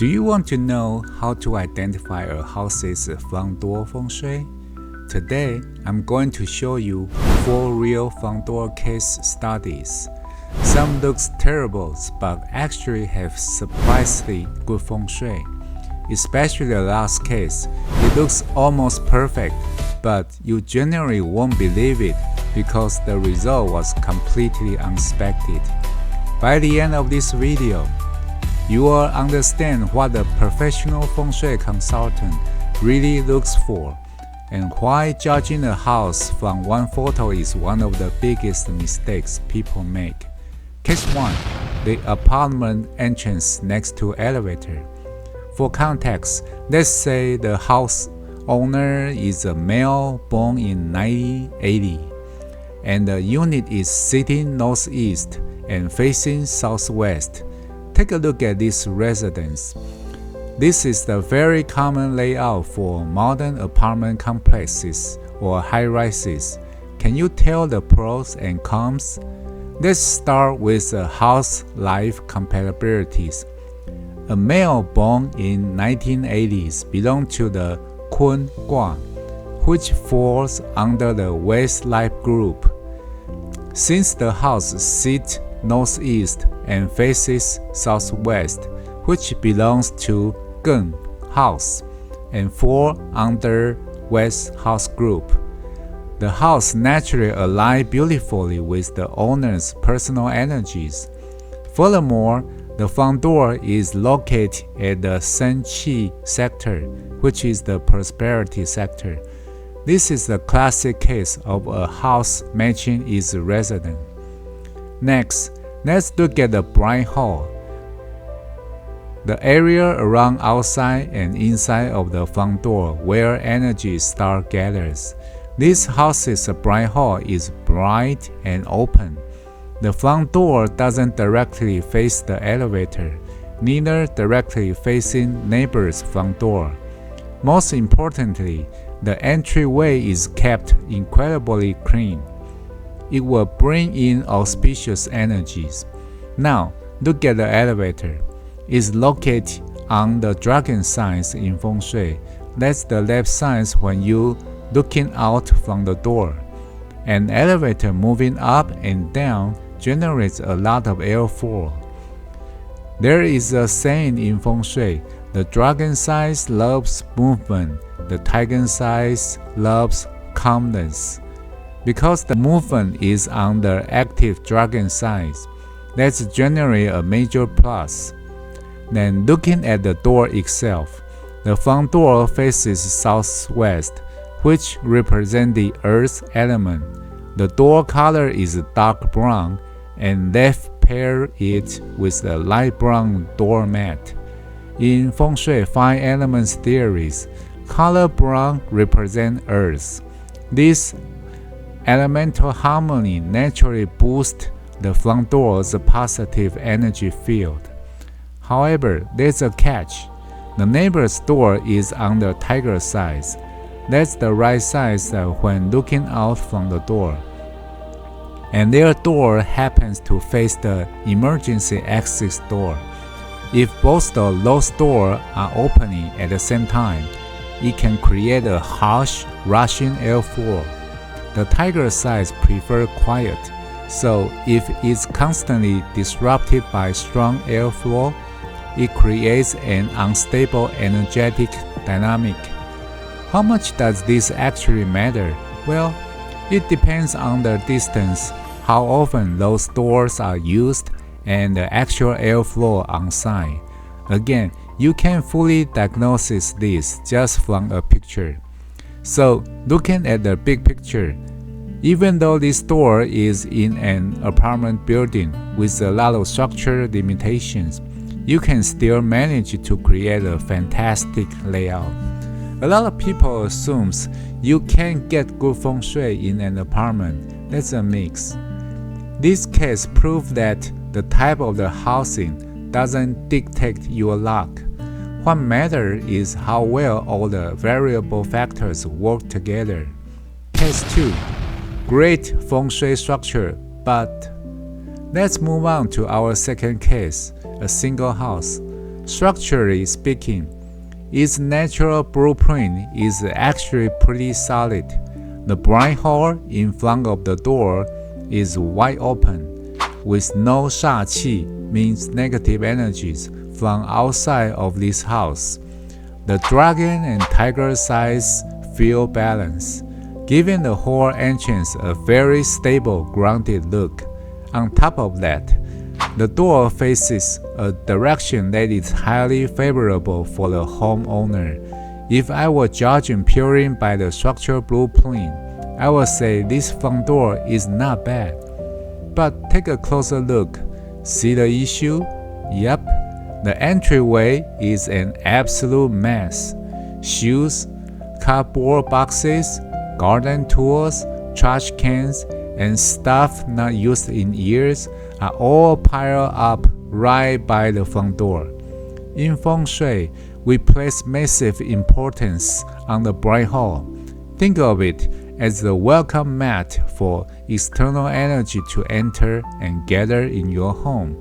Do you want to know how to identify a house's front door feng shui? Today, I'm going to show you 4 real front door case studies. Some looks terrible, but actually have surprisingly good feng shui. Especially the last case, it looks almost perfect, but you generally won't believe it because the result was completely unexpected. By the end of this video, you will understand what the professional feng shui consultant really looks for and why judging a house from one photo is one of the biggest mistakes people make. Case 1. The apartment entrance next to elevator. For context, let's say the house owner is a male born in 1980 and the unit is sitting northeast and facing southwest. Take a look at this residence. This is the very common layout for modern apartment complexes or high-rises. Can you tell the pros and cons? Let's start with the house life compatibilities. A male born in 1980s belongs to the Kun Gua, which falls under the West Life group. Since the house sits northeast and faces southwest, which belongs to Gung house and fall under West house group. The house naturally aligns beautifully with the owner's personal energies. Furthermore, the front door is located at the Senqi sector, which is the prosperity sector. This is the classic case of a house matching its resident. Next, let's look at the blind hall, the area around outside and inside of the front door where energy start gathers. This house's blind hall is bright and open. The front door doesn't directly face the elevator, neither directly facing neighbor's front door. Most importantly, the entryway is kept incredibly clean. It will bring in auspicious energies. Now, look at the elevator. It's located on the dragon signs in Feng Shui. That's the left signs when you looking out from the door. An elevator moving up and down generates a lot of airflow. There is a saying in Feng Shui, the dragon sign loves movement, the tiger sign loves calmness. Because the movement is on the active dragon sign, that's generally a major plus. Then looking at the door itself, the front door faces southwest, which represents the earth element. The door color is dark brown, and left pair it with a light brown doormat. In Feng Shui 5 elements theories, color brown represents earth. This elemental harmony naturally boosts the front door's positive energy field. However, there's a catch. The neighbor's door is on the tiger side. That's the right side when looking out from the door. And their door happens to face the emergency exit door. If both of those doors are opening at the same time, it can create a harsh, rushing airflow. The tiger side prefers quiet, so if it's constantly disrupted by strong airflow, it creates an unstable energetic dynamic. How much does this actually matter? Well, it depends on the distance, how often those doors are used, and the actual airflow on site. Again, you can't fully diagnose this just from a picture. So, looking at the big picture, even though this door is in an apartment building with a lot of structural limitations, you can still manage to create a fantastic layout. A lot of people assume you can't get good feng shui in an apartment. That's a mix. This case proves that the type of the housing doesn't dictate your luck. What matters is how well all the variable factors work together. Case 2. Great feng shui structure, but let's move on to our second case, a single house. Structurally speaking, its natural blueprint is actually pretty solid. The blind hole in front of the door is wide open, with no 煞气, means negative energies, from outside of this house. The dragon and tiger size feel balanced, giving the whole entrance a very stable, grounded look. On top of that, the door faces a direction that is highly favorable for the homeowner. If I were judging purely by the structural blueprint, I would say this front door is not bad. But take a closer look. See the issue? Yep, the entryway is an absolute mess. Shoes, cardboard boxes, garden tools, trash cans, and stuff not used in years are all piled up right by the front door. In Feng Shui, we place massive importance on the bright hall. Think of it as the welcome mat for external energy to enter and gather in your home.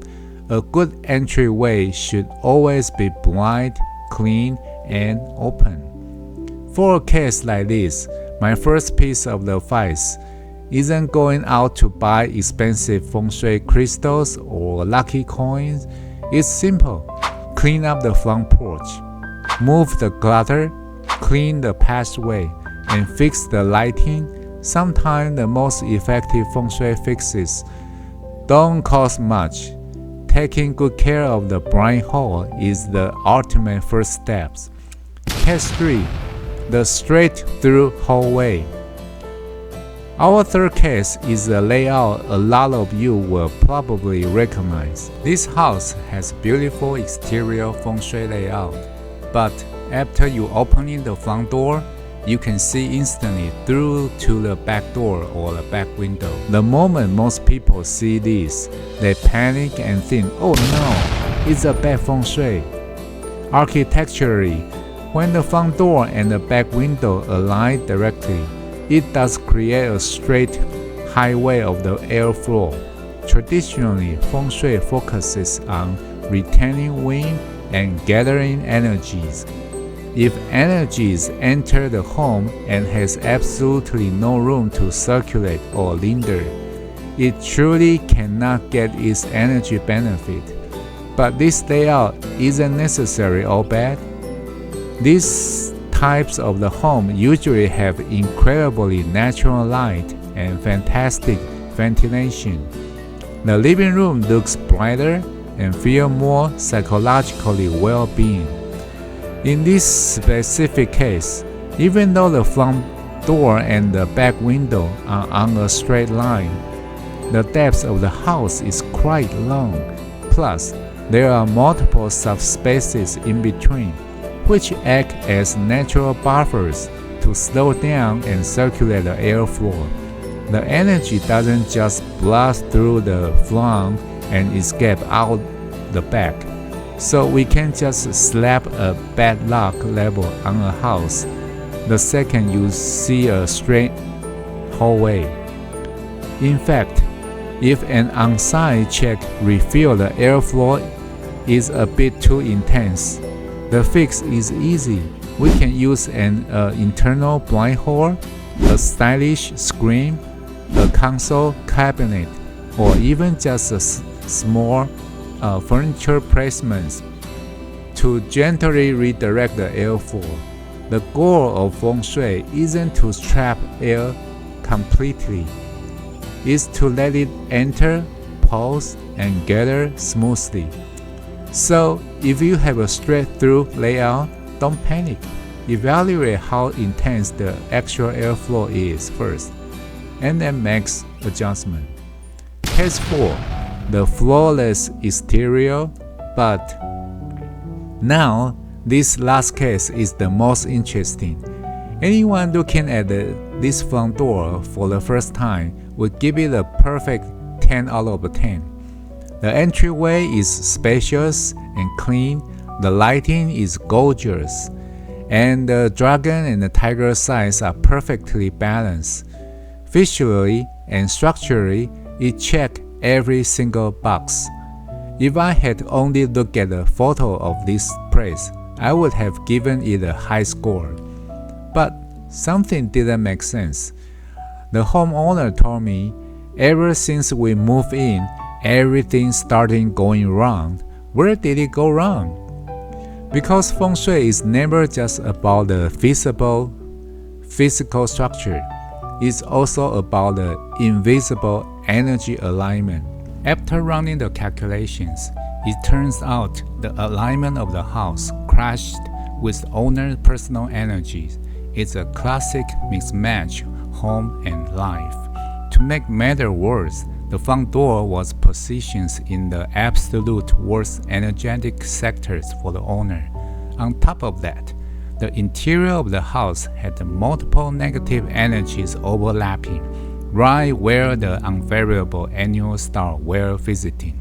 A good entryway should always be bright, clean, and open. For a case like this, my first piece of advice isn't going out to buy expensive Feng Shui crystals or lucky coins. It's simple. Clean up the front porch, move the clutter, clean the passageway, and fix the lighting. Sometimes the most effective Feng Shui fixes don't cost much. Taking good care of the blind hole is the ultimate first step. Case 3. The straight-through hallway. Our third case is a layout a lot of you will probably recognize. This house has beautiful exterior Feng Shui layout, but after you opening the front door, you can see instantly through to the back door or the back window. The moment most people see this, they panic and think, oh no, it's a bad Feng Shui. Architecturally, when the front door and the back window align directly, it does create a straight highway of the airflow. Traditionally, Feng Shui focuses on retaining wind and gathering energies. If energies enter the home and has absolutely no room to circulate or linger, it truly cannot get its energy benefit. But this layout isn't necessary or bad. These types of the home usually have incredibly natural light and fantastic ventilation. The living room looks brighter and feels more psychologically well-being. In this specific case, even though the front door and the back window are on a straight line, the depth of the house is quite long. Plus, there are multiple subspaces in between, which act as natural buffers to slow down and circulate the airflow. The energy doesn't just blast through the front and escape out the back. So we can just slap a bad luck label on a house the second you see a straight hallway. In fact, if an on-site check reveals the airflow is a bit too intense, the fix is easy. We can use an internal blind hole, a stylish screen, a console cabinet, or even just a small furniture placements to gently redirect the airflow. The goal of Feng Shui isn't to trap air completely. It's to let it enter, pulse, and gather smoothly. So, if you have a straight-through layout, don't panic. Evaluate how intense the actual airflow is first, and then make adjustment. Case 4. The floorless exterior, but now this last case is the most interesting. Anyone looking at this front door for the first time would give it a perfect 10 out of 10. The entryway is spacious and clean, the lighting is gorgeous, and the dragon and the tiger size are perfectly balanced. Visually and structurally, it checks every single box. If I had only looked at a photo of this place, I would have given it a high score. But something didn't make sense. The homeowner told me, ever since we moved in, everything started going wrong. Where did it go wrong? Because Feng Shui is never just about the physical structure. It's also about the invisible energy alignment. After running the calculations, it turns out the alignment of the house clashed with owner's personal energies. It's a classic mismatch, home and life. To make matters worse, the front door was positioned in the absolute worst energetic sectors for the owner. On top of that, the interior of the house had multiple negative energies overlapping, right where the unfavorable annual stars were visiting.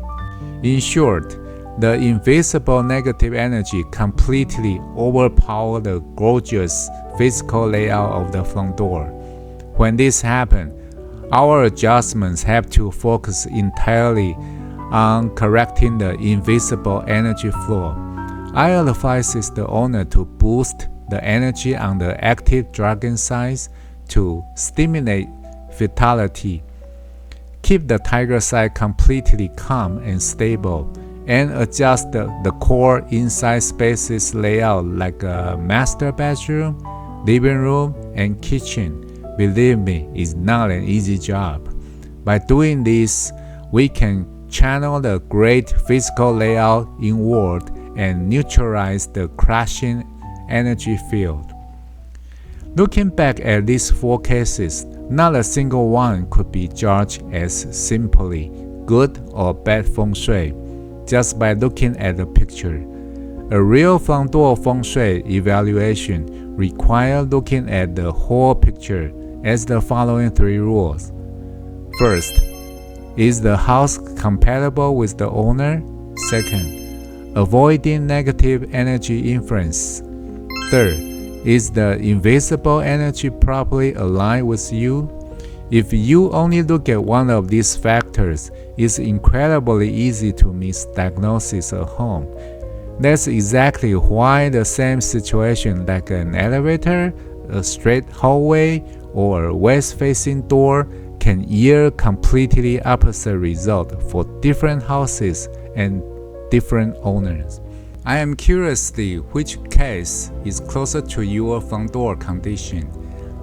In short, the invisible negative energy completely overpowered the gorgeous physical layout of the front door. When this happened, our adjustments have to focus entirely on correcting the invisible energy flow. I advise the owner to boost the energy on the active dragon signs to stimulate vitality. Keep the tiger side completely calm and stable, and adjust the core inside spaces layout like a master bedroom, living room, and kitchen. Believe me, it's not an easy job. By doing this, we can channel the great physical layout inward and neutralize the crashing energy field. Looking back at these 4 cases, not a single one could be judged as simply good or bad Feng Shui just by looking at the picture. A real front door Feng Shui evaluation requires looking at the whole picture as the following 3 rules. First, is the house compatible with the owner? Second, avoiding negative energy influence. Third, is the invisible energy properly aligned with you? If you only look at one of these factors, it's incredibly easy to misdiagnose a home. That's exactly why the same situation like an elevator, a straight hallway, or a west-facing door can yield completely opposite results for different houses and different owners. I am curious which case is closer to your front door condition.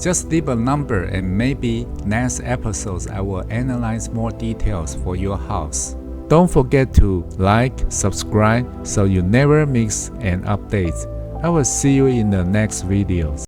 Just leave a number and maybe next episodes I will analyze more details for your house. Don't forget to like, subscribe so you never miss an update. I will see you in the next videos.